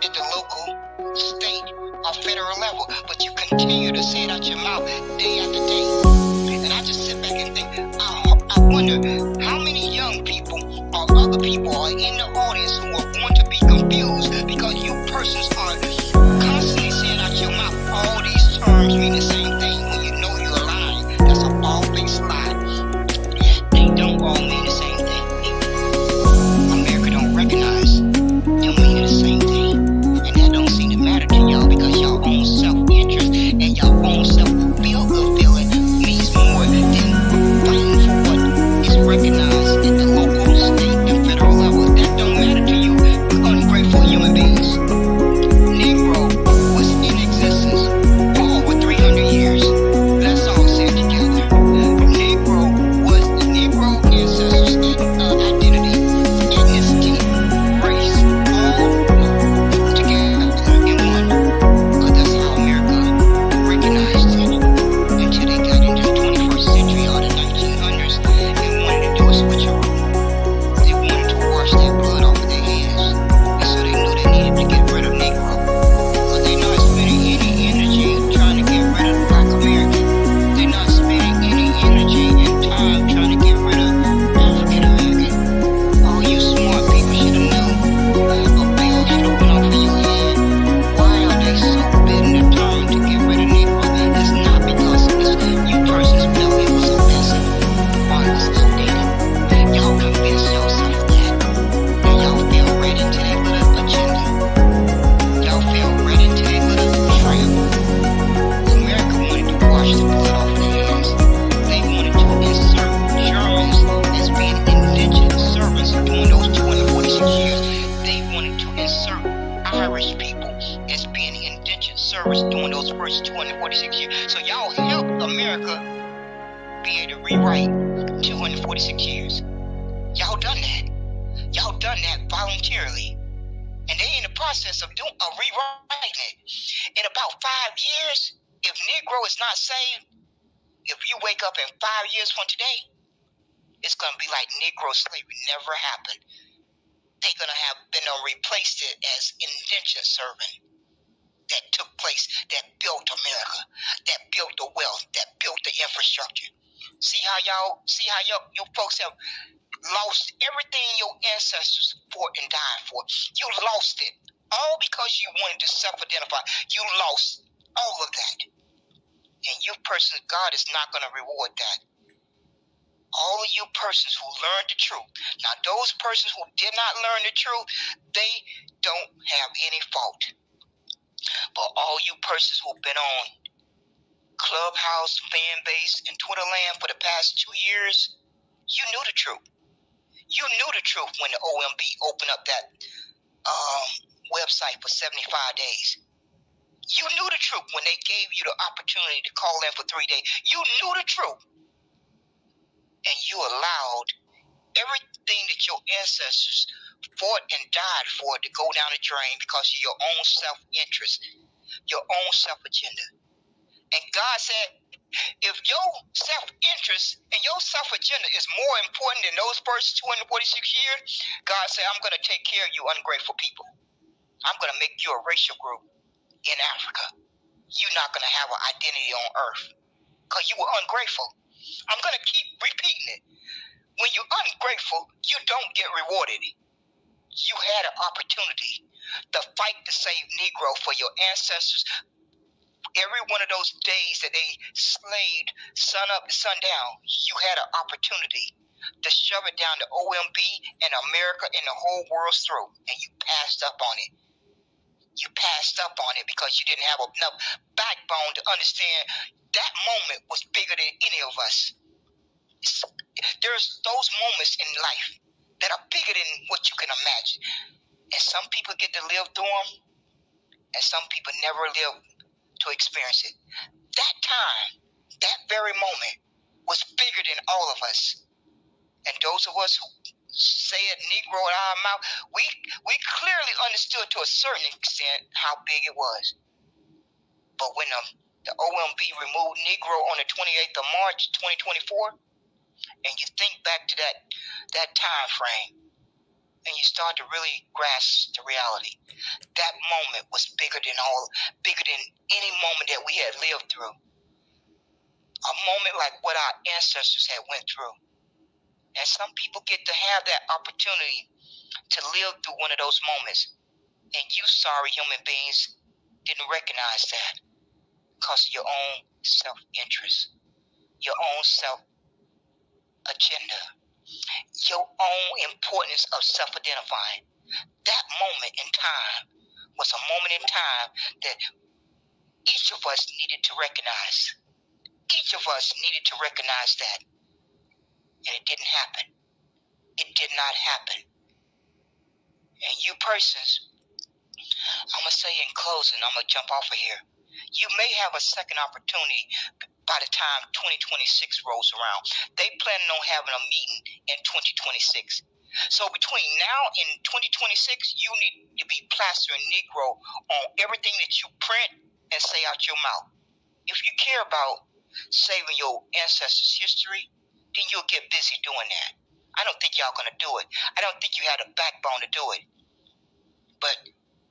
at the local, state, or federal level, but you continue to say it out your mouth day after day. And I just sit back and think, I wonder how many young people or other people are in the audience who are going to be confused because you persons are constantly saying out your mouth all these terms mean the same thing when you know you're lying. That's a bald-faced lie. They don't all mean the same thing. America don't recognize them meaning the same thing. And that don't seem to matter to y'all because y'all own self-interest and y'all own self-feel-good feeling means more than fighting for what is recognized at the local, state, and federal level. That don't matter to you, ungrateful human beings. Negro was in existence for over 300 years. Let's all say it together. Negro was the Negro ancestors, identity, ethnicity, race, all together in one. Because that's how America recognized it until they got into the 21st century or the 1900s and wanted to do a switcheroo. They wanted to wash that blood off of their hands. And so they knew they needed to get rid of Negro. Because they're not spending any energy trying to get rid of Black American. They're not spending any energy and time trying to get rid of African American. All you smart people should have known. A bill should have went off in your head. Why are they so bent and determined to get rid of Negro? It's not because you persons felt it was offensive or it was outdated. Y'all convinced yourself that. And y'all fell right into their little agenda. Y'all fell right into their little trap. America wanted to wash the blood off their hands. They wanted to insert Germans as being indentured servants during those 246 years. They wanted to insert Irish people as being indentured servants during those first 246 years. So y'all helped America be able to rewrite 246 years. Y'all done that. Y'all done that voluntarily. And they in the process of rewriting it. In about 5 years, if Negro is not saved, if you wake up in 5 years from today, it's going to be like Negro slavery never happened. They're going to have replaced it as indentured servant that took place, that built America, that built the wealth, that built the infrastructure. See how you folks have lost everything your ancestors fought and died for. You lost it. All because you wanted to self-identify. You lost all of that. And you persons, God is not going to reward that. All of you persons who learned the truth. Now, those persons who did not learn the truth, they don't have any fault. But all you persons who've been on Clubhouse, fan base, and Twitter land for the past 2 years, you knew the truth. You knew the truth when the OMB opened up that website for 75 days. You knew the truth when they gave you the opportunity to call in for 3 days. You knew the truth. And you allowed everything that your ancestors fought and died for to go down the drain because of your own self-interest, your own self-agenda. And God said, if your self-interest and your self-agenda is more important than those first 246 years, God said, I'm going to take care of you ungrateful people. I'm going to make you a racial group in Africa. You're not going to have an identity on earth because you were ungrateful. I'm going to keep repeating it. When you're ungrateful, you don't get rewarded. You had an opportunity to fight to save Negro for your ancestors. Every one of those days that they slaved sun up to sundown, you had an opportunity to shove it down the OMB and America and the whole world's throat, and you passed up on it. You passed up on it because you didn't have enough backbone to understand that moment was bigger than any of us. There's those moments in life that are bigger than what you can imagine. And some people get to live through them, and some people never live to experience it. That time, that very moment, was bigger than all of us. And those of us who say it Negro in our mouth, we clearly understood to a certain extent how big it was. But when the OMB removed Negro on the 28th of March, 2024, and you think back to that time frame, and you start to really grasp the reality. That moment was bigger than any moment that we had lived through. A moment like what our ancestors had went through. And some people get to have that opportunity to live through one of those moments. And you sorry human beings didn't recognize that because of your own self-interest, your own self-agenda, your own importance of self-identifying. That moment in time was a moment in time that each of us needed to recognize. Each of us needed to recognize that. And it didn't happen. It did not happen. And you persons, I'm going to say in closing, I'm going to jump off of here. You may have a second opportunity by the time 2026 rolls around. They planning on having a meeting in 2026. So between now and 2026, you need to be plastering Negro on everything that you print and say out your mouth. If you care about saving your ancestors' history, then you'll get busy doing that. I don't think y'all going to do it. I don't think you have the backbone to do it. But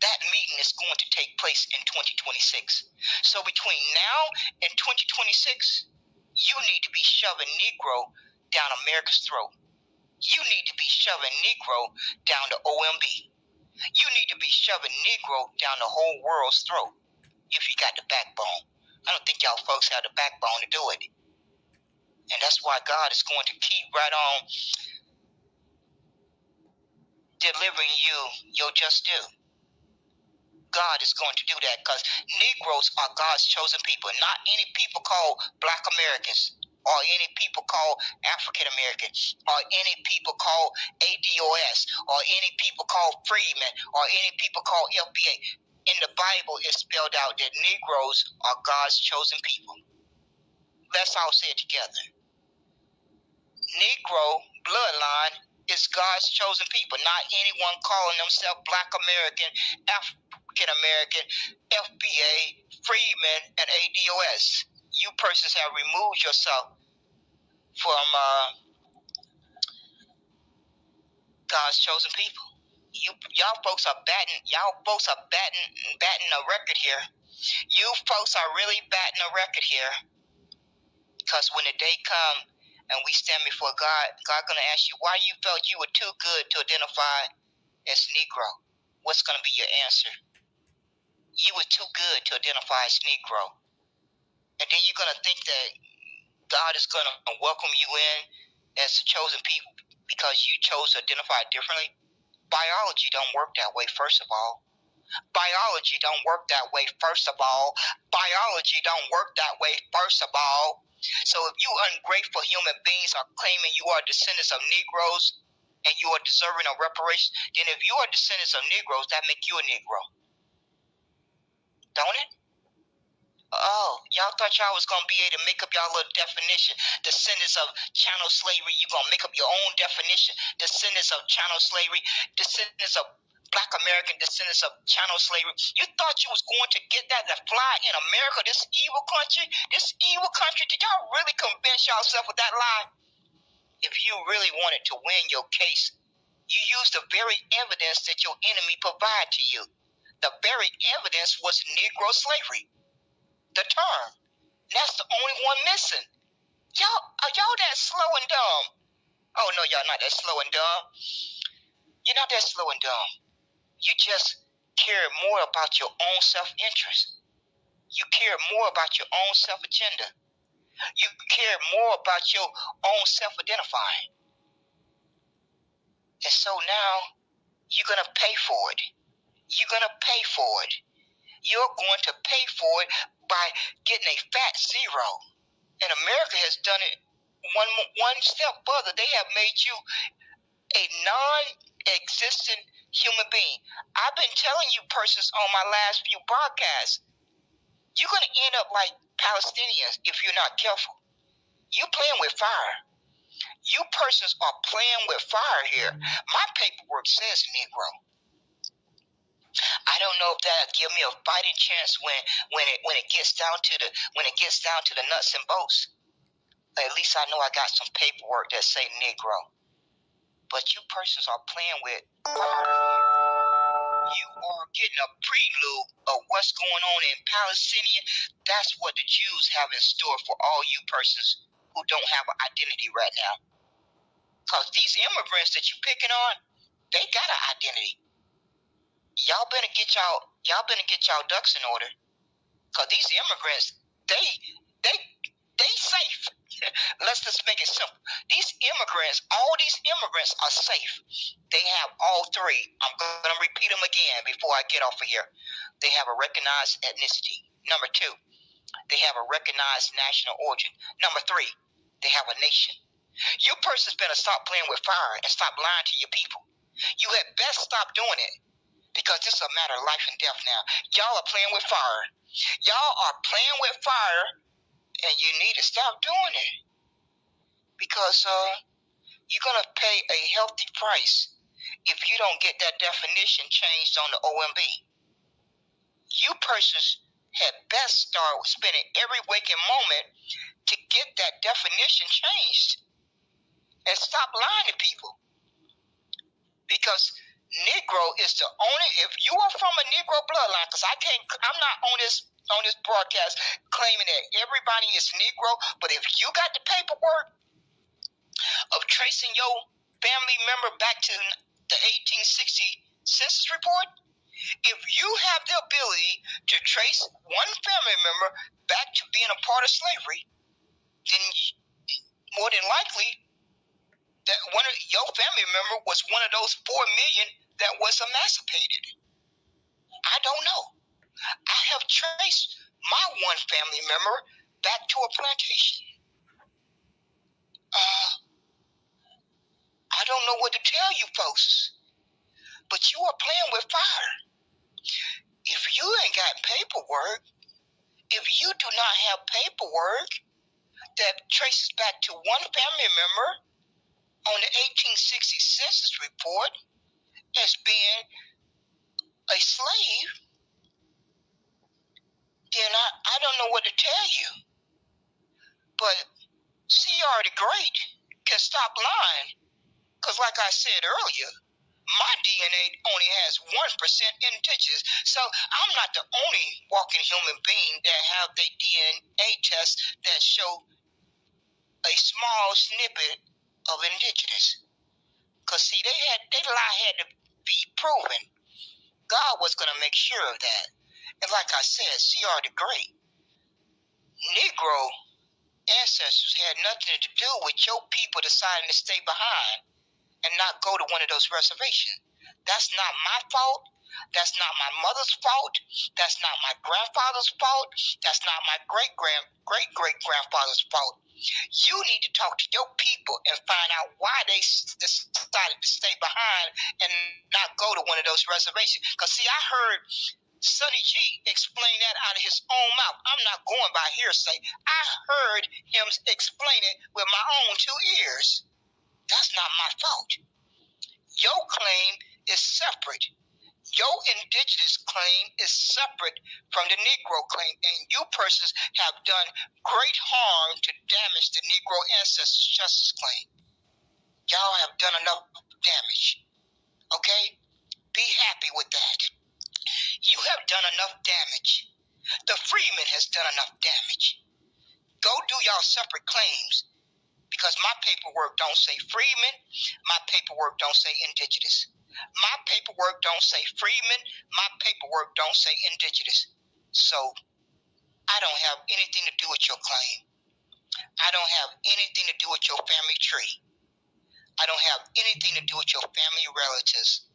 that meeting is going to take place in 2026. So between now and 2026, you need to be shoving Negro down America's throat. You need to be shoving Negro down the OMB. You need to be shoving Negro down the whole world's throat if you got the backbone. I don't think y'all folks have the backbone to do it. And that's why God is going to keep right on delivering you your just due. God is going to do that because Negroes are God's chosen people, not any people called Black Americans or any people called African Americans or any people called ADOS or any people called freedmen or any people called FBA. In the Bible, it's spelled out that Negroes are God's chosen people. Let's all say it together. Negro bloodline is God's chosen people, not anyone calling themselves Black American, African American, FBA, freedmen, and ADOS. You persons have removed yourself from God's chosen people. Y'all folks are batting a record here. You folks are really batting a record here. Because when the day comes and we stand before God, God going to ask you why you felt you were too good to identify as Negro. What's going to be your answer? You were too good to identify as Negro. And then you're going to think that God is going to welcome you in as a chosen people because you chose to identify differently. Biology don't work that way, first of all. Biology don't work that way, first of all. Biology don't work that way, first of all. So if you ungrateful human beings are claiming you are descendants of Negroes and you are deserving of reparations, then if you are descendants of Negroes, that make you a Negro. Don't it? Oh, y'all thought y'all was going to be able to make up y'all little definition. Descendants of chattel slavery, you're going to make up your own definition. Descendants of chattel slavery, descendants of Black American, descendants of chattel slavery. You thought you was going to get that to fly in America, this evil country? This evil country? Did y'all really convince yourself with that lie? If you really wanted to win your case, you used the very evidence that your enemy provided to you. The very evidence was Negro slavery. The term. That's the only one missing. Are y'all that slow and dumb? Oh, no, y'all not that slow and dumb. You're not that slow and dumb. You just care more about your own self-interest. You care more about your own self-agenda. You care more about your own self-identifying. And so now, you're going to pay for it. You're going to pay for it. You're going to pay for it by getting a fat zero. And America has done it one step further. They have made you a non-existent human being. I've been telling you persons on my last few podcasts, you're going to end up like Palestinians if you're not careful. You're playing with fire. You persons are playing with fire here. My paperwork says Negro. I don't know if that'll give me a fighting chance when it gets down to the nuts and bolts. At least I know I got some paperwork that say Negro. But you persons are playing with fire. You are getting a prelude of what's going on in Palestinian. That's what the Jews have in store for all you persons who don't have an identity right now. Because these immigrants that you're picking on, they got an identity. Y'all better get y'all ducks in order. Because these immigrants, they safe. Let's just make it simple. All these immigrants are safe. They have all three. I'm going to repeat them again before I get off of here. They have a recognized ethnicity. Number 2, they have a recognized national origin. Number 3, they have a nation. You persons better stop playing with fire and stop lying to your people. You had best stop doing it, because this is a matter of life and death now. Y'all are playing with fire. Y'all are playing with fire, and you need to stop doing it, because you're going to pay a healthy price if you don't get that definition changed on the OMB. You persons had best start spending every waking moment to get that definition changed and stop lying to people. Because Negro is the only, if you are from a Negro bloodline, because I'm not on this broadcast claiming that everybody is Negro, but if you got the paperwork of tracing your family member back to the 1860 Census Report, if you have the ability to trace one family member back to being a part of slavery, then more than likely that one of your family member was one of those 4 million that was emancipated. I don't know. I have traced my one family member back to a plantation. I don't know what to tell you folks, but you are playing with fire. If you ain't got paperwork, if you do not have paperwork that traces back to one family member on the 1860 Census Report as being a slave, then I don't know what to tell you. But C.R. the Great can stop lying, because like I said earlier, my DNA only has 1% indigenous. So I'm not the only walking human being that have the DNA test that show a small snippet of indigenous. Because see, they lie had to be proven. God was going to make sure of that. And like I said, C.R. the Great, Negro ancestors had nothing to do with your people deciding to stay behind and not go to one of those reservations. That's not my fault. That's not my mother's fault. That's not my grandfather's fault. That's not my great-great-grandfather's fault. You need to talk to your people and find out why they decided to stay behind and not go to one of those reservations. Because, see, I heard Sonny G explain that out of his own mouth. I'm not going by hearsay. I heard him explain it with my own 2 ears. That's not my fault. Your claim is separate. Your indigenous claim is separate from the Negro claim, and you persons have done great harm to damage the Negro ancestors' justice claim. Y'all have done enough damage. Okay? Be happy with that. You have done enough damage. The freedman has done enough damage. Go do y'all separate claims. Because my paperwork don't say freedmen, my paperwork don't say indigenous. My paperwork don't say freedmen, my paperwork don't say indigenous. So, I don't have anything to do with your claim. I don't have anything to do with your family tree. I don't have anything to do with your family relatives.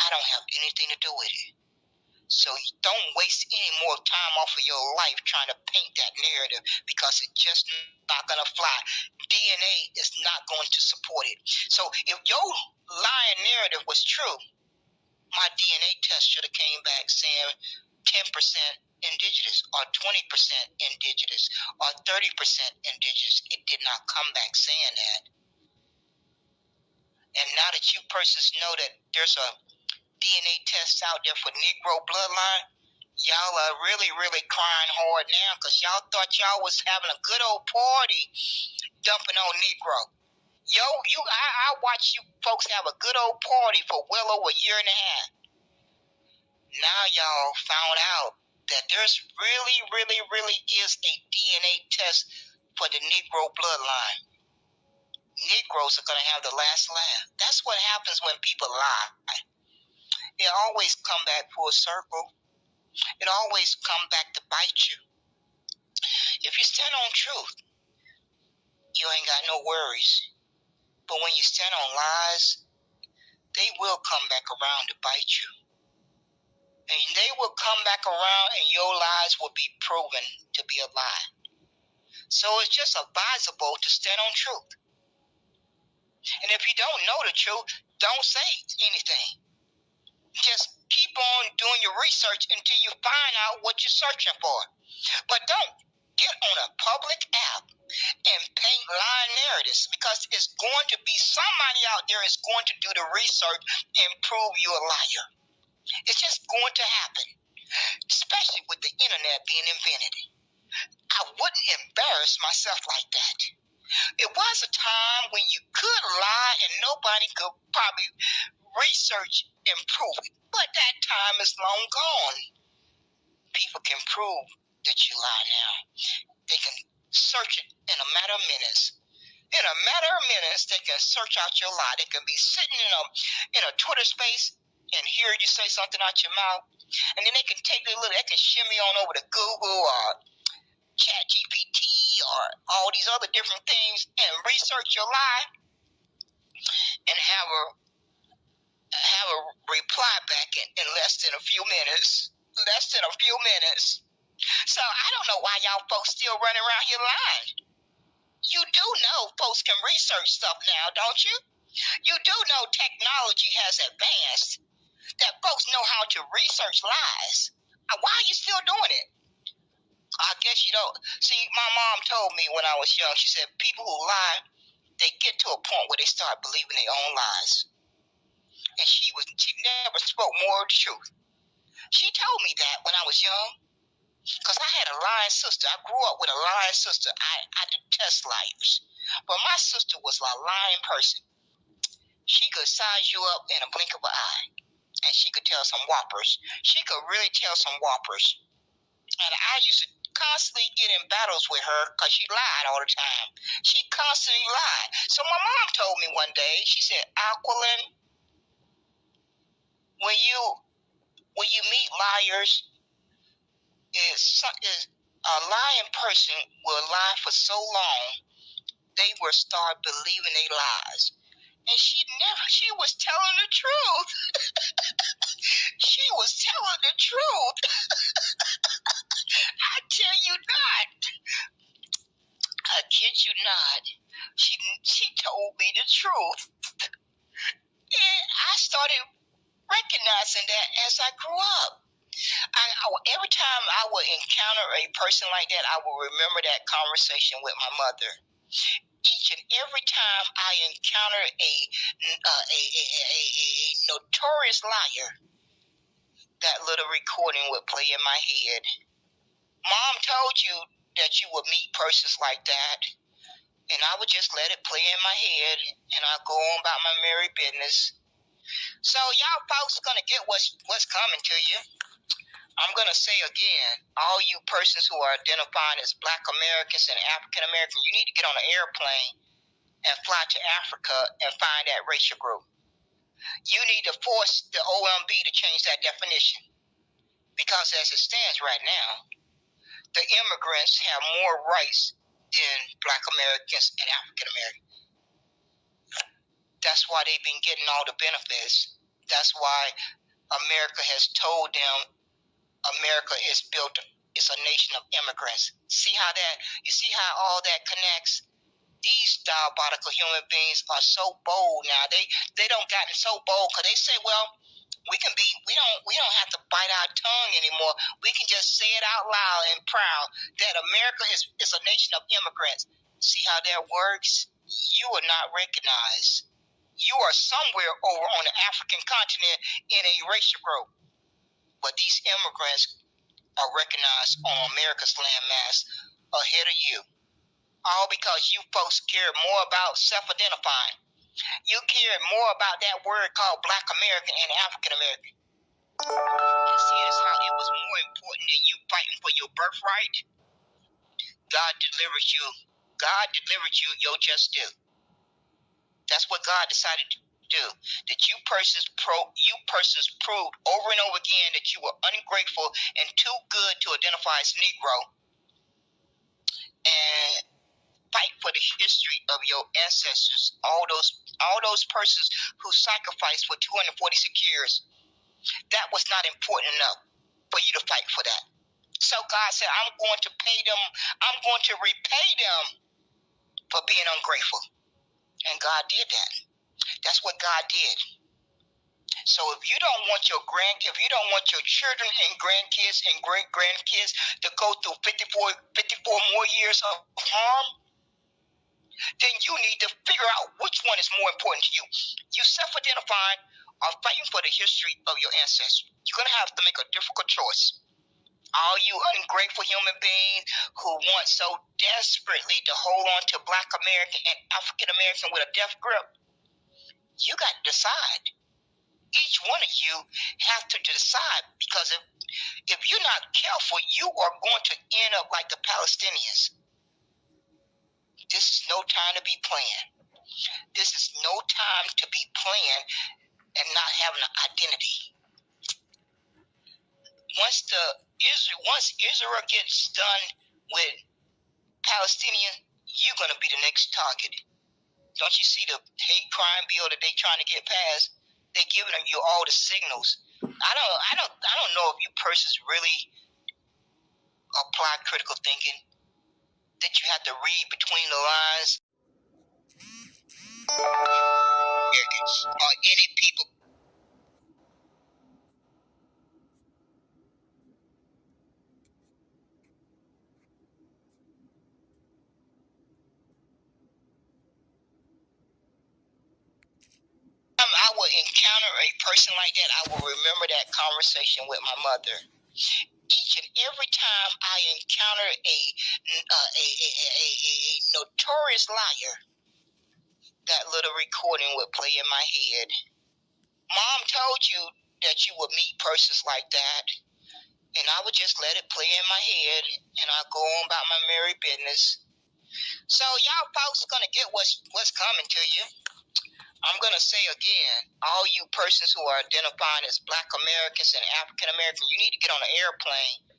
I don't have anything to do with it. So don't waste any more time off of your life trying to paint that narrative, because it's just not going to fly. DNA is not going to support it. So if your lying narrative was true, my DNA test should have came back saying 10% indigenous or 20% indigenous or 30% indigenous. It did not come back saying that. And now that you persons know that there's a DNA tests out there for Negro bloodline, y'all are really, really crying hard now, because y'all thought y'all was having a good old party dumping on Negro. I watched you folks have a good old party for well over a year and a half. Now y'all found out that there's really is a DNA test for the Negro bloodline. Negroes are going to have the last laugh. That's what happens when people lie. It always come back full circle. It always come back to bite you. If you stand on truth, you ain't got no worries. But when you stand on lies, they will come back around to bite you. And they will come back around and your lies will be proven to be a lie. So it's just advisable to stand on truth. And if you don't know the truth, don't say anything. Just keep on doing your research until you find out what you're searching for. But don't get on a public app and paint lying narratives, because it's going to be somebody out there is going to do the research and prove you a liar. It's just going to happen, especially with the internet being invented. I wouldn't embarrass myself like that. It was a time when you could lie and nobody could probably research and prove it. But that time is long gone. People can prove that you lie now. They can search it in a matter of minutes. In a matter of minutes, they can search out your lie. They can be sitting in a Twitter space and hear you say something out your mouth, and then they can they can shimmy on over to Google or ChatGPT or all these other different things and research your lie and have a reply back in less than a few minutes. Less than a few minutes. So I don't know why y'all folks still running around here lying. You do know folks can research stuff now, don't you? You do know technology has advanced, that folks know how to research lies. Why are you still doing it? I guess you don't. See, my mom told me when I was young, she said, people who lie, they get to a point where they start believing their own lies. And she never spoke more of the truth. She told me that when I was young, because I had a lying sister. I grew up with a lying sister. I detest liars. But my sister was a lying person. She could size you up in a blink of an eye. And she could tell some whoppers. She could really tell some whoppers. And I used to constantly get in battles with her because she lied all the time. She constantly lied. So my mom told me one day, she said, Aquilin, when you meet liars, a lying person will lie for so long, they will start believing their lies. And she was telling the truth. She was telling the truth. I tell you not. I kid you not. She told me the truth. And I started recognizing that as I grew up. Every time I would encounter a person like that, I will remember that conversation with my mother. Each and every time I encounter a notorious liar, that little recording would play in my head. Mom told you that you would meet persons like that, and I would just let it play in my head, and I'd go on about my merry business. So y'all folks gonna get what's coming to you. I'm going to say again, all you persons who are identifying as Black Americans and African Americans, you need to get on an airplane and fly to Africa and find that racial group. You need to force the OMB to change that definition. Because as it stands right now, the immigrants have more rights than Black Americans and African Americans. That's why they've been getting all the benefits. That's why America has told them America is a nation of immigrants. You see how all that connects? These diabolical human beings are so bold now. They don't gotten so bold because they say, well, we don't have to bite our tongue anymore. We can just say it out loud and proud that America is a nation of immigrants. See how that works? You are not recognized. You are somewhere over on the African continent in a racial group. But these immigrants are recognized on America's landmass ahead of you. All because you folks care more about self-identifying. You care more about that word called Black American and African American. And see, that's how it was more important than you fighting for your birthright. God delivered you. God delivered you your just due. That's what God decided to do. That you persons proved over and over again that you were ungrateful and too good to identify as Negro. And fight for the history of your ancestors, all those persons who sacrificed for 246 years. That was not important enough for you to fight for that. So God said, I'm going to pay them, I'm going to repay them for being ungrateful. And God did that. That's what God did. So if you don't want your children and grandkids and great-grandkids to go through 54 more years of harm, then you need to figure out which one is more important to you. You self-identifying or fighting for the history of your ancestors. You're going to have to make a difficult choice. All you ungrateful human beings who want so desperately to hold on to Black American and African American with a death grip, you got to decide. Each one of you have to decide, because if you're not careful, you are going to end up like the Palestinians. This is no time to be playing. This is no time to be playing and not having an identity. Once Israel gets done with Palestinian, you're going to be the next target. Don't you see the hate crime bill that they're trying to get passed? They're giving you all the signals. I don't know if you persons really apply critical thinking, that you have to read between the lines. Or any people. I will encounter a person like that, I will remember that conversation with my mother. Each and every time I encounter a notorious liar, that little recording would play in my head. Mom told you that you would meet persons like that, and I would just let it play in my head, and I'll go on about my merry business. So y'all folks gonna get what's coming to you. I'm going to say again, all you persons who are identifying as Black Americans and African Americans, you need to get on an airplane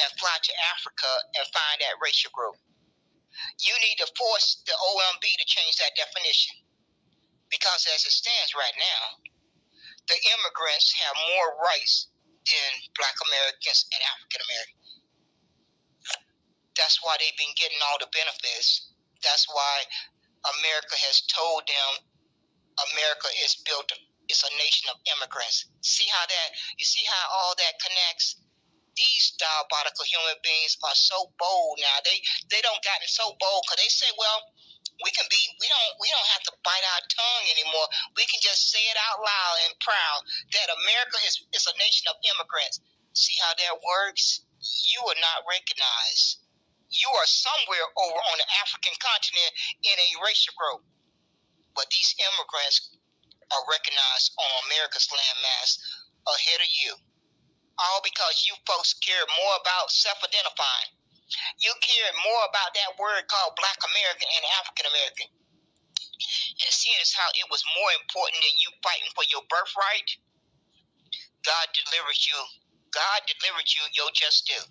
and fly to Africa and find that racial group. You need to force the OMB to change that definition. Because as it stands right now, the immigrants have more rights than Black Americans and African Americans. That's why they've been getting all the benefits. That's why America has told them America is built, it's a nation of immigrants. You see how all that connects? These diabolical human beings are so bold now. They don't gotten so bold because they say, well, we don't have to bite our tongue anymore. We can just say it out loud and proud that America is a nation of immigrants. See how that works? You are not recognized. You are somewhere over on the African continent in a racial group. But these immigrants are recognized on America's landmass ahead of you. All because you folks care more about self-identifying. You care more about that word called Black American and African American. And seeing as how it was more important than you fighting for your birthright, God delivered you. God delivered you your just due.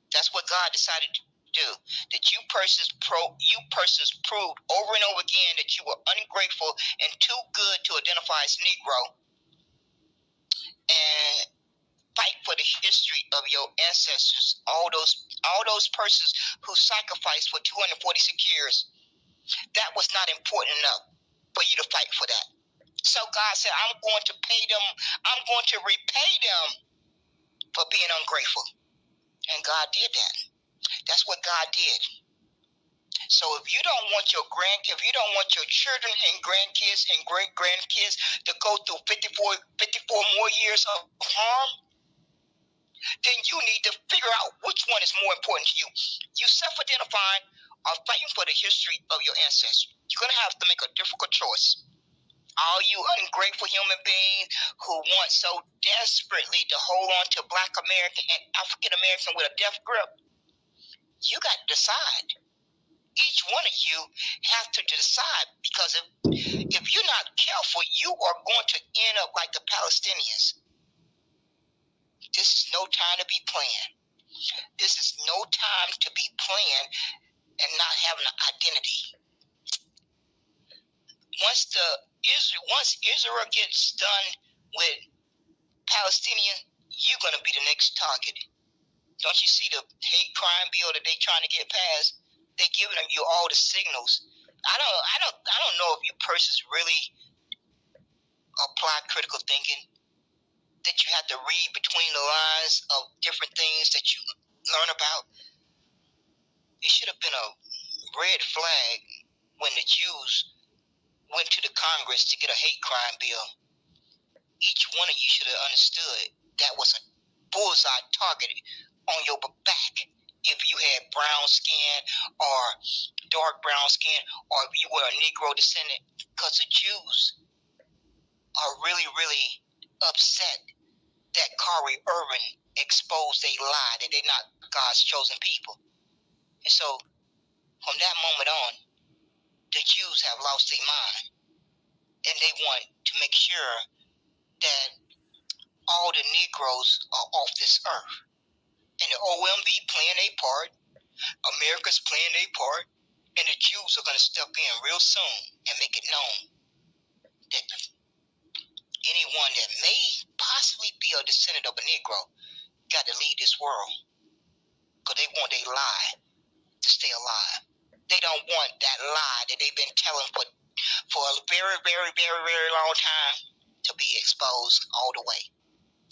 That's what God decided to do. That you persons proved over and over again that you were ungrateful and too good to identify as Negro. And fight for the history of your ancestors, all those persons who sacrificed for 246 years. That was not important enough for you to fight for that. So God said, I'm going to pay them, I'm going to repay them for being ungrateful. And God did that. That's what God did. So if you don't want your children and grandkids and great-grandkids to go through 54 more years of harm, then you need to figure out which one is more important to you. You self-identifying are fighting for the history of your ancestors. You're going to have to make a difficult choice. All you ungrateful human beings who want so desperately to hold on to Black American and African American with a death grip, you got to decide. Each one of you have to decide, because if you're not careful, you are going to end up like the Palestinians. This is no time to be playing. This is no time to be playing and not having an identity. Once Israel gets done with Palestinian, you're going to be the next target. Don't you see the hate crime bill that they're trying to get passed? They're giving you all the signals. I don't know if you persons really apply critical thinking, that you have to read between the lines of different things that you learn about. It should have been a red flag when the Jews went to the Congress to get a hate crime bill. Each one of you should have understood that was a bullseye targeted on your back if you had brown skin or dark brown skin, or if you were a Negro descendant, because the Jews are really, really upset that Kari Irvin exposed a lie that they're not God's chosen people. And so from that moment on, the Jews have lost their mind, and they want to make sure that all the Negroes are off this earth. And the OMB playing their part, America's playing their part, and the Jews are going to step in real soon and make it known that anyone that may possibly be a descendant of a Negro got to leave this world, because they want their lie to stay alive. They don't want that lie that they've been telling for a very, very, very, very long time to be exposed all the way.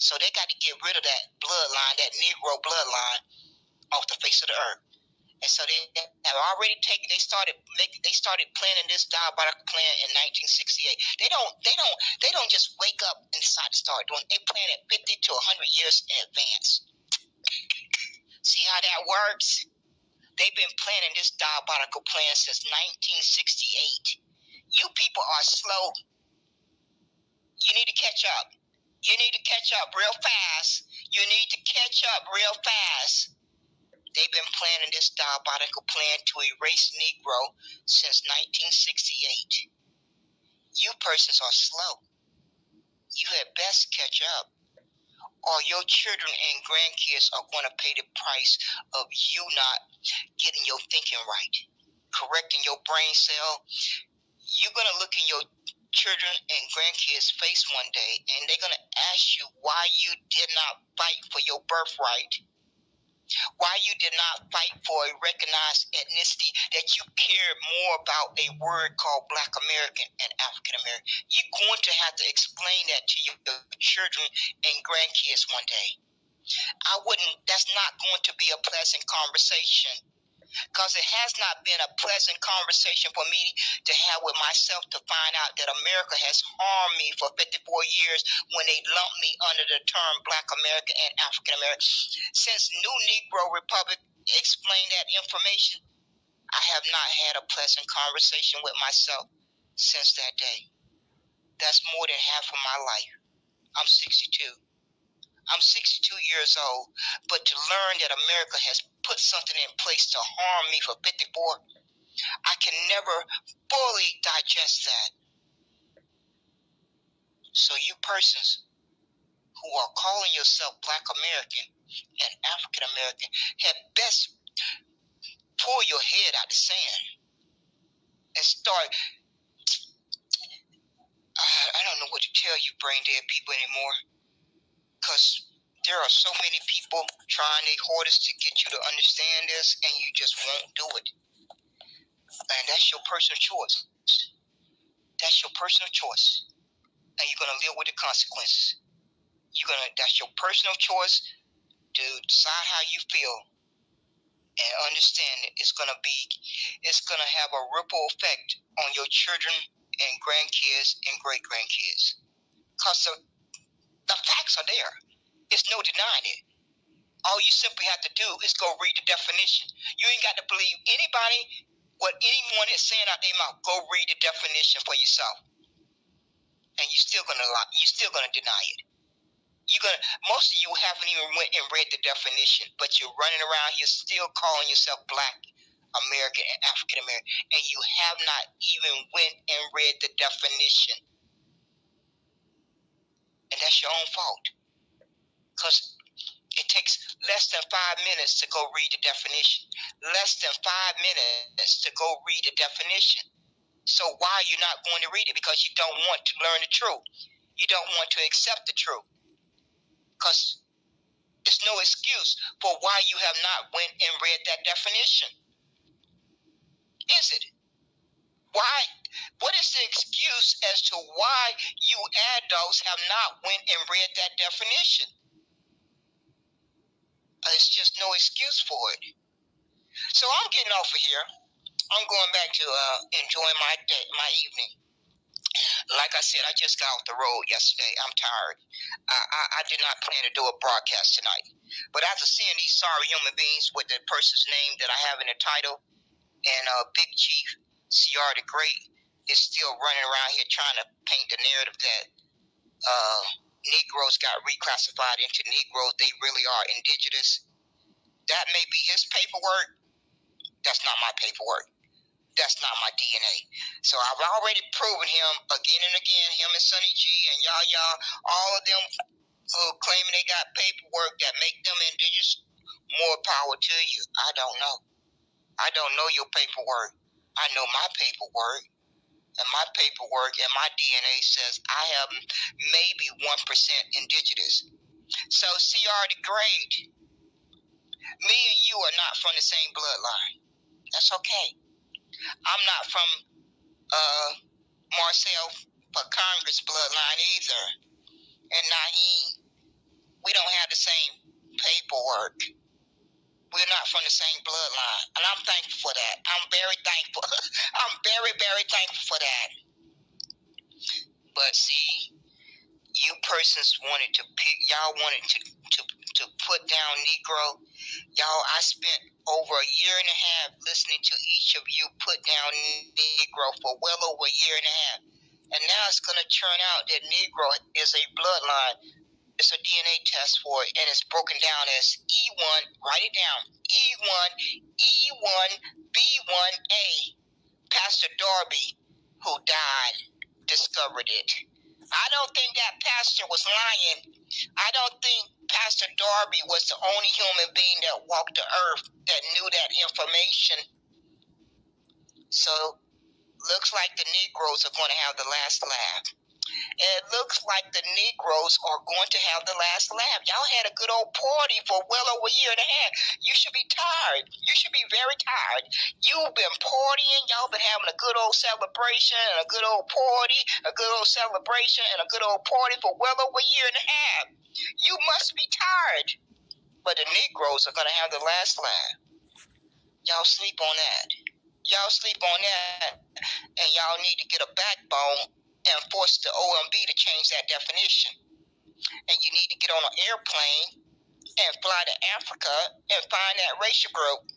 So they got to get rid of that bloodline, that Negro bloodline, off the face of the earth. And so they have already taken. They started planning this diabolical plan in 1968. They don't just wake up and decide to start doing. They plan it 50 to 100 years in advance. See how that works? They've been planning this diabolical plan since 1968. You people are slow. You need to catch up. You need to catch up real fast. You need to catch up real fast. They've been planning this diabolical plan to erase Negro since 1968. You persons are slow. You had best catch up, or your children and grandkids are going to pay the price of you not getting your thinking right, correcting your brain cell. You're going to look in your children and grandkids' face one day, and they're going to ask you why you did not fight for your birthright, why you did not fight for a recognized ethnicity, that you cared more about a word called Black American and African American. You're going to have to explain that to your children and grandkids one day. That's not going to be a pleasant conversation, because it has not been a pleasant conversation for me to have with myself, to find out that America has harmed me for 54 years when they lumped me under the term Black American and African American. Since New Negro Republic explained that information, I have not had a pleasant conversation with myself since that day. That's more than half of my life. I'm 62. I'm 62 years old, but to learn that America has put something in place to harm me for 54, I can never fully digest that. So you persons who are calling yourself Black American and African American had best pull your head out the sand and start. I don't know what to tell you brain dead people anymore, because there are so many people trying their hardest to get you to understand this, and you just won't do it. And that's your personal choice. That's your personal choice. And you're going to live with the consequences. That's your personal choice to decide how you feel, and understand that it's going to have a ripple effect on your children and grandkids and great-grandkids. Because the facts are there. There's no denying it. All you simply have to do is go read the definition. You ain't got to believe anybody, what anyone is saying out their mouth. Go read the definition for yourself, and you're still gonna deny it. Most of you haven't even went and read the definition, but you're running around here still calling yourself Black American and African American, and you have not even went and read the definition, and that's your own fault, because it takes less than 5 minutes to go read the definition. Less than 5 minutes to go read the definition. So why are you not going to read it? Because you don't want to learn the truth. You don't want to accept the truth. Because there's no excuse for why you have not went and read that definition. Is it? Why? What is the excuse as to why you adults have not went and read that definition? It's just no excuse for it. So I'm getting off of here. I'm going back to enjoying my day, my evening. Like I said, I just got off the road yesterday. I'm tired. I did not plan to do a broadcast tonight. But after seeing these sorry human beings with the person's name that I have in the title, and Big Chief C.R. the Great is still running around here trying to paint the narrative that Negroes got reclassified into Negroes. They really are indigenous. That may be his paperwork. That's not my paperwork. That's not my DNA. So I've already proven him again and again, him and Sonny G and y'all, all of them who claiming they got paperwork that make them indigenous. More power to you. I don't know. I don't know your paperwork. I know my paperwork. And my paperwork and my DNA says I have maybe 1% indigenous. So C.R. the Great, me and you are not from the same bloodline. That's okay. I'm not from Marcel for Congress bloodline either. And Naheem. We don't have the same paperwork. We're not from the same bloodline. And I'm thankful for that. I'm very thankful. I'm very, very thankful for that. But see, you persons wanted to pick, y'all wanted to put down Negro. Y'all, I spent over a year and a half listening to each of you put down Negro for well over a year and a half. And now it's going to turn out that Negro is a bloodline. It's a DNA test for it, and it's broken down as E1, write it down, E1B1A. Pastor Darby, who died, discovered it. I don't think that pastor was lying. I don't think Pastor Darby was the only human being that walked the earth that knew that information. So, looks like the Negroes are going to have the last laugh. And it looks like the Negroes are going to have the last laugh. Y'all had a good old party for well over a year and a half. You should be tired. You should be very tired. You've been partying. Y'all been having a good old celebration and a good old party, a good old celebration and a good old party for well over a year and a half. You must be tired. But the Negroes are going to have the last laugh. Y'all sleep on that. Y'all sleep on that. And y'all need to get a backbone and force the OMB to change that definition. And you need to get on an airplane and fly to Africa and find that racial group.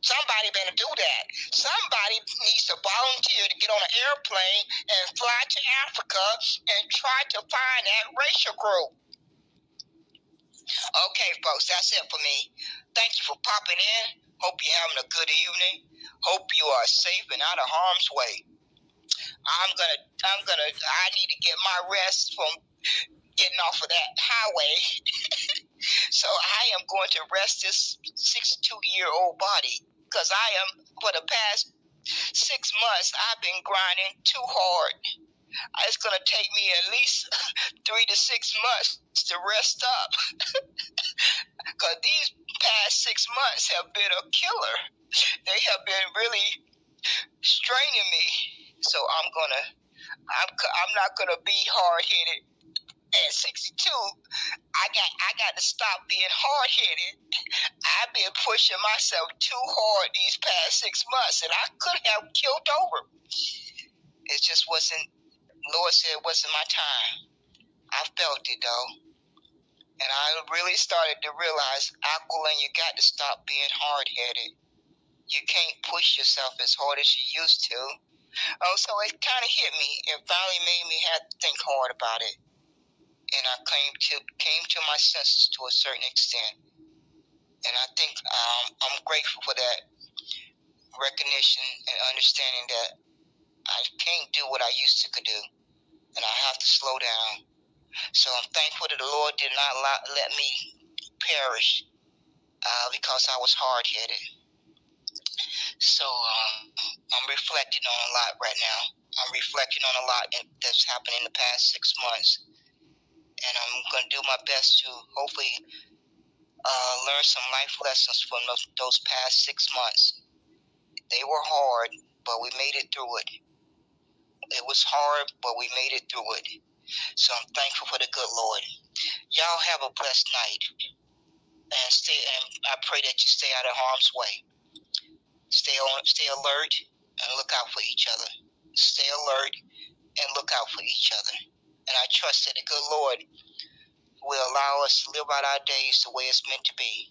Somebody better do that. Somebody needs to volunteer to get on an airplane and fly to Africa and try to find that racial group. Okay, folks, that's it for me. Thank you for popping in. Hope you're having a good evening. Hope you are safe and out of harm's way. I need to get my rest from getting off of that highway. So I am going to rest this 62-year-old body because I am, for the past 6 months, I've been grinding too hard. It's going to take me at least 3 to 6 months to rest up because these past 6 months have been a killer. They have been really straining me. So I'm not gonna be hard-headed at 62. I got to stop being hard-headed. I've been pushing myself too hard these past 6 months, and I could have killed over. It just wasn't. Lord said it wasn't my time. I felt it though. And I really started to realize, Aquilin, you got to stop being hard-headed. You can't push yourself as hard as you used to. Oh, so it kind of hit me. It finally made me have to think hard about it. And I came to my senses to a certain extent. And I think I'm grateful for that recognition and understanding that I can't do what I used to could do. And I have to slow down. So I'm thankful that the Lord did not let me perish because I was hard-headed. So I'm reflecting on a lot right now. I'm reflecting on a lot that's happened in the past 6 months. And I'm going to do my best to hopefully learn some life lessons from those past 6 months. They were hard, but we made it through it. It was hard, but we made it through it. So I'm thankful for the good Lord. Y'all have a blessed night. And I pray that you stay out of harm's way. Stay alert and look out for each other. Stay alert and look out for each other. And I trust that the good Lord will allow us to live out our days the way it's meant to be.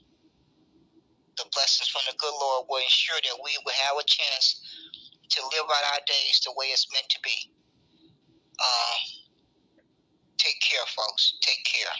The blessings from the good Lord will ensure that we will have a chance to live out our days the way it's meant to be. Take care, folks. Take care.